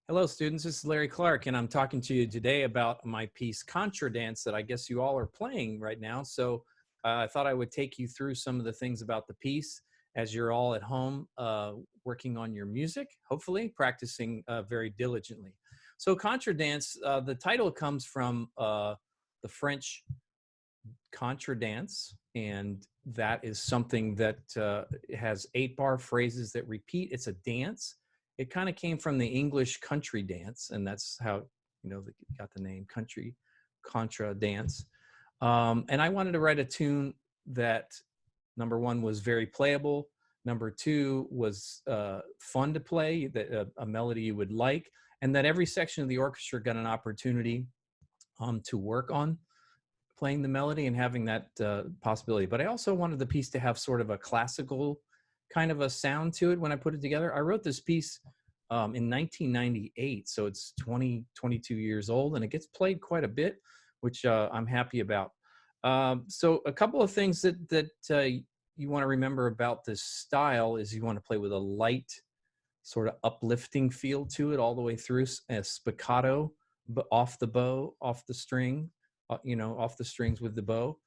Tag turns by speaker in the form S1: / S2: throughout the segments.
S1: Hello, students. This is Larry Clark, and I'm talking to you today about my piece Contredanse that I guess you all are playing right now. So I thought I would take you through some of the things about the piece as you're all at home working on your music, hopefully practicing very diligently. So Contredanse, the title comes from the French Contredanse, and that is something that has 8-bar phrases that repeat. It's a dance. It kind of came from the English country dance, and that's how they got the name country Contredanse. And I wanted to write a tune that number one was very playable. Number two was fun to play, that a melody you would like, and that every section of the orchestra got an opportunity to work on playing the melody and having that possibility. But I also wanted the piece to have sort of a classical kind of a sound to it when I put it together. I wrote this piece in 1998, so it's 22 years old, and it gets played quite a bit, which I'm happy about. So a couple of things that you want to remember about this style is you want to play with a light, sort of uplifting feel to it all the way through, a spiccato, but off the bow, off the string, off the strings with the bow,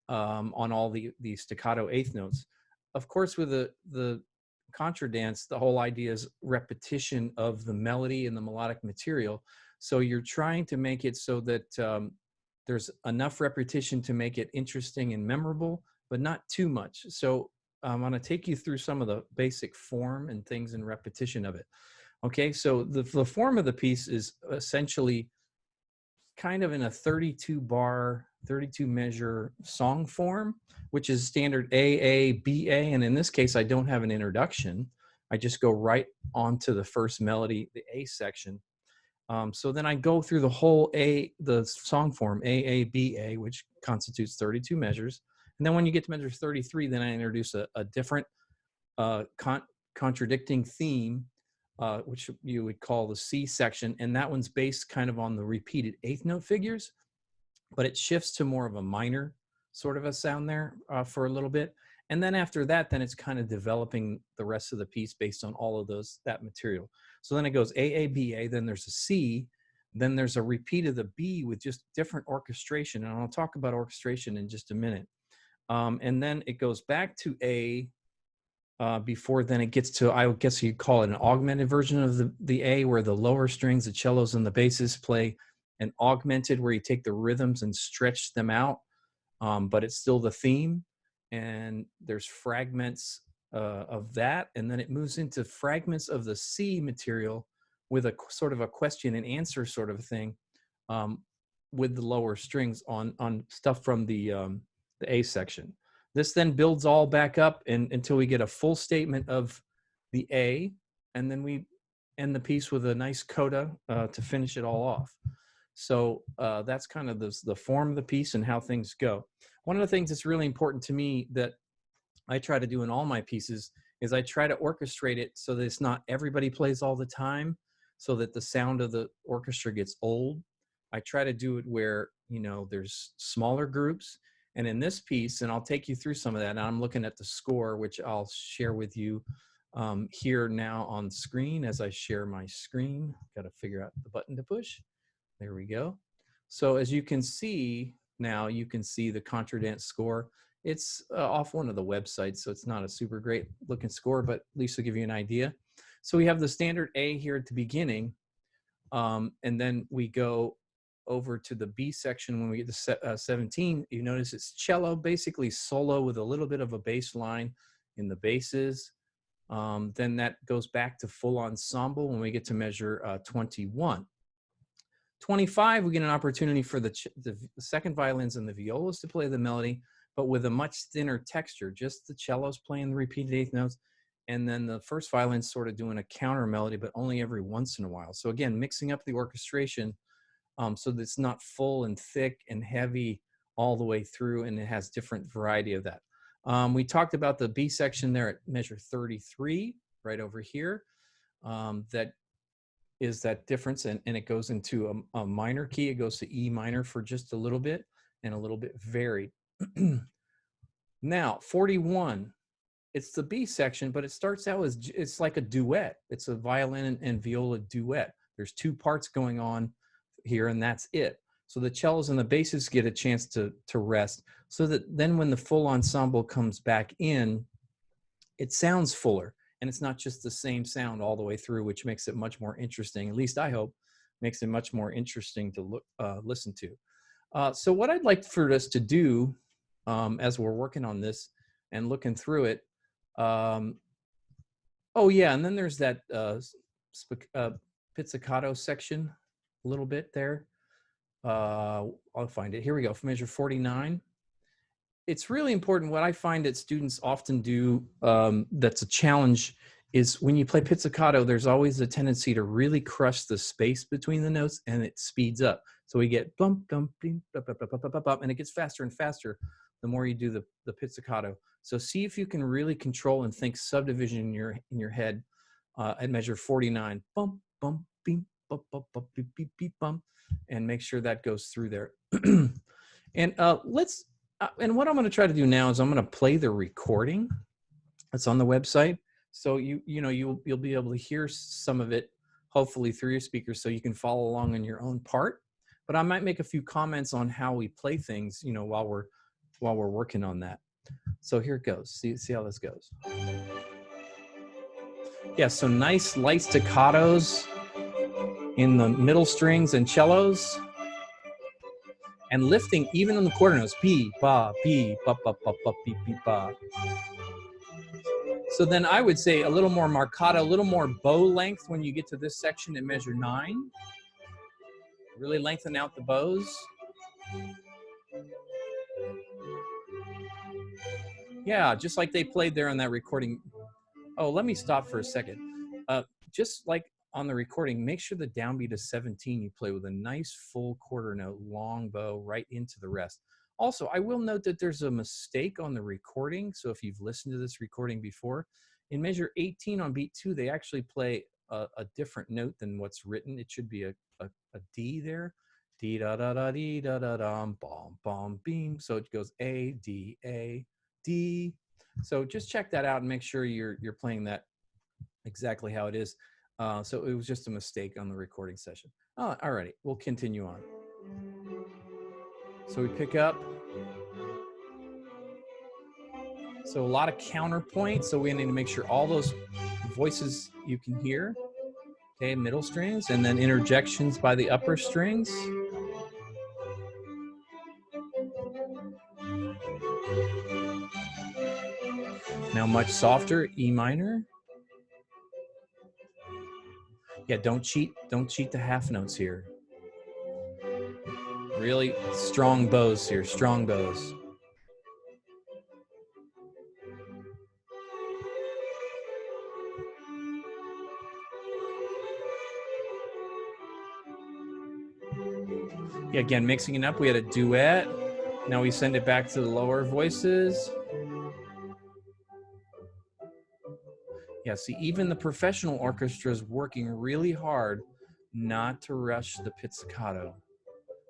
S1: on all the staccato eighth notes. Of course, with the Contredanse, the whole idea is repetition of the melody and the melodic material. So you're trying to make it so that there's enough repetition to make it interesting and memorable, but not too much. So I'm going to take you through some of the basic form and things and repetition of it. Okay, so the form of the piece is essentially kind of in a 32 bar, 32 measure song form, which is standard A, B, A. And in this case, I don't have an introduction. I just go right onto the first melody, the A section. So then I go through the whole the song form, A, B, A, which constitutes 32 measures. And then when you get to measure 33, then I introduce a different contradicting theme, which you would call the C section. And that one's based kind of on the repeated eighth note figures, but it shifts to more of a minor sort of a sound there for a little bit. And then after that, then it's kind of developing the rest of the piece based on all of that material. So then it goes A, B, A, then there's a C, then there's a repeat of the B with just different orchestration. And I'll talk about orchestration in just a minute. And then it goes back to A before then it gets to, I guess you'd call it an augmented version of the A, where the lower strings, the cellos and the basses play an augmented, where you take the rhythms and stretch them out, but it's still the theme. And there's fragments of that. And then it moves into fragments of the C material with a sort of a question and answer sort of thing, with the lower strings on stuff from the A section. This then builds all back up until we get a full statement of the A, and then we end the piece with a nice coda to finish it all off. So that's kind of the form of the piece and how things go. One of the things that's really important to me that I try to do in all my pieces is I try to orchestrate it so that it's not everybody plays all the time, so that the sound of the orchestra gets old. I try to do it where, there's smaller groups. And in this piece, and I'll take you through some of that, and I'm looking at the score, which I'll share with you here now on screen as I share my screen. Got to figure out the button to push. There we go. So as you can see now, you can see the Contredanse score. It's off one of the websites, so it's not a super great looking score, but at least to give you an idea. So we have the standard A here at the beginning, and then we go over to the B section when we get to 17. You notice it's cello, basically solo with a little bit of a bass line in the basses. Then that goes back to full ensemble when we get to measure 21. 25, we get an opportunity for the second violins and the violas to play the melody, but with a much thinner texture, just the cellos playing the repeated eighth notes, and then the first violin's sort of doing a counter melody, but only every once in a while. So again, mixing up the orchestration so that it's not full and thick and heavy all the way through, and it has different variety of that. We talked about the B section there at measure 33, right over here. That is that difference, and it goes into a minor key. It goes to E minor for just a little bit, and a little bit varied. Now, 41, it's the B section, but it starts out as, it's like a duet. It's a violin and viola duet. There's two parts going on here, and that's it. So the cellos and the basses get a chance to rest, so that then when the full ensemble comes back in, it sounds fuller, and it's not just the same sound all the way through, which makes it much more interesting. At least I hope makes it much more interesting to listen to. So what I'd like for us to do as we're working on this and looking through it, oh yeah, and then there's that pizzicato section a little bit there. I'll find it. Here we go, for measure 49. It's really important. What I find that students often do that's a challenge is when you play pizzicato, there's always a tendency to really crush the space between the notes, and it speeds up. So we get bump, bump, bing, bump, bump, bump, bump, bump, bump, and it gets faster and faster the more you do the pizzicato. So see if you can really control and think subdivision in your head at measure 49. Bump, bump, bing, bump, bump, bump, beep, beep, beep, bump, and make sure that goes through there. And and what I'm going to try to do now is I'm going to play the recording that's on the website. So you'll be able to hear some of it, hopefully through your speakers, so you can follow along on your own part. But I might make a few comments on how we play things, while we're working on that. So here it goes. See how this goes. Yeah, so nice light staccatos in the middle strings and cellos, and lifting even on the quarter notes. P, ba, P, ba, ba, ba, ba, P, P, ba. So then I would say a little more marcato, a little more bow length when you get to this section in measure 9. Really lengthen out the bows. Yeah, just like they played there on that recording. Oh, let me stop for a second. Just like on the recording, make sure the downbeat is 17. You play with a nice full quarter note, long bow right into the rest. Also, I will note that there's a mistake on the recording. So if you've listened to this recording before, in measure 18 on beat 2, they actually play a different note than what's written. It should be a D there. D da da da dee da da dum bom bom beam. So it goes A D A D. So just check that out and make sure you're playing that exactly how it is. So it was just a mistake on the recording session. Oh, all righty, we'll continue on. So we pick up. So a lot of counterpoint. So we need to make sure all those voices you can hear. Okay, middle strings, and then interjections by the upper strings. Now much softer, E minor. Yeah, don't cheat the half notes here. Really strong bows here, strong bows. Yeah, again, mixing it up, we had a duet. Now we send it back to the lower voices. Yeah, see, even the professional orchestra is working really hard not to rush the pizzicato,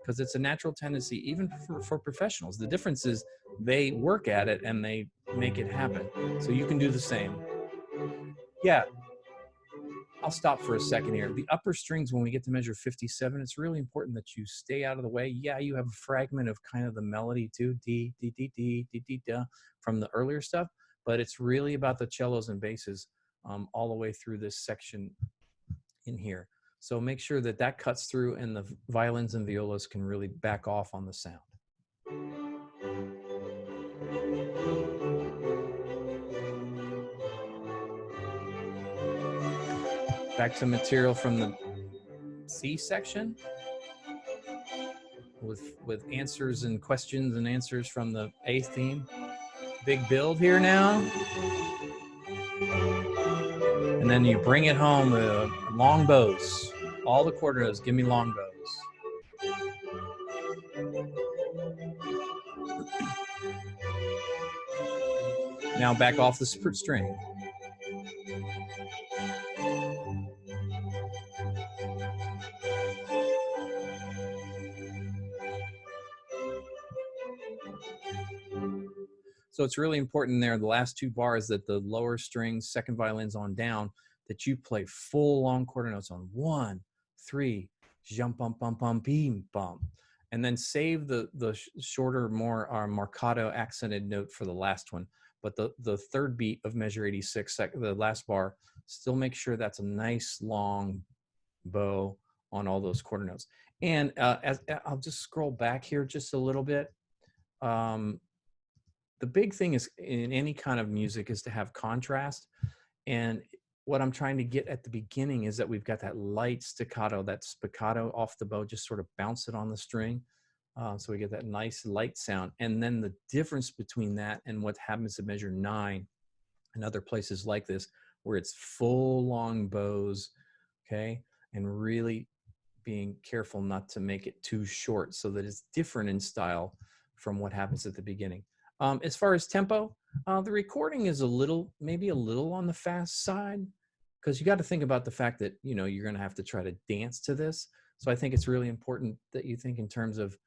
S1: because it's a natural tendency, even for professionals. The difference is they work at it and they make it happen. So you can do the same. Yeah, I'll stop for a second here. The upper strings, when we get to measure 57, it's really important that you stay out of the way. Yeah, you have a fragment of kind of the melody too, D, D, D, D, D, D, da, from the earlier stuff, but it's really about the cellos and basses all the way through this section in here. So make sure that that cuts through and the violins and violas can really back off on the sound. Back to material from the C section with answers and questions and answers from the A theme. Big build here now. And then you bring it home with long bows. All the quarter notes, give me long bows. Now back off the string. So it's really important there, the last two bars, that the lower strings, second violins on down, that you play full long quarter notes on 1, 3, jump, bump, bump, bump, beam, bump. And then save the shorter, more marcato accented note for the last one. But the third beat of measure 86, the last bar, still make sure that's a nice long bow on all those quarter notes. And I'll just scroll back here just a little bit. The big thing is in any kind of music is to have contrast. And what I'm trying to get at the beginning is that we've got that light staccato, that spiccato off the bow, just sort of bounce it on the string. So we get that nice light sound. And then the difference between that and what happens at measure 9 and other places like this, where it's full long bows, okay? And really being careful not to make it too short so that it's different in style from what happens at the beginning. As far as tempo, the recording is maybe a little on the fast side, because you got to think about the fact that, you know, you're going to have to try to dance to this. So I think it's really important that you think in terms of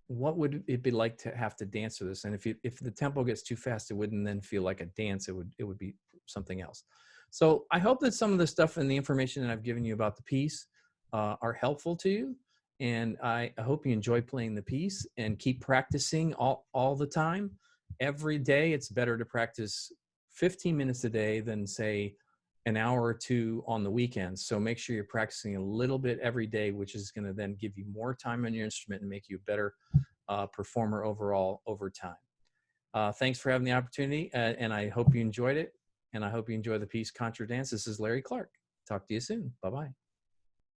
S1: what would it be like to have to dance to this? And if the tempo gets too fast, it wouldn't then feel like a dance. It would be something else. So I hope that some of the stuff and the information that I've given you about the piece are helpful to you. And I hope you enjoy playing the piece and keep practicing all the time. Every day, it's better to practice 15 minutes a day than, say, an hour or 2 on the weekends. So make sure you're practicing a little bit every day, which is going to then give you more time on your instrument and make you a better performer overall over time. Thanks for having the opportunity, and I hope you enjoyed it. And I hope you enjoy the piece Contredanse. This is Larry Clark. Talk to you soon. Bye-bye.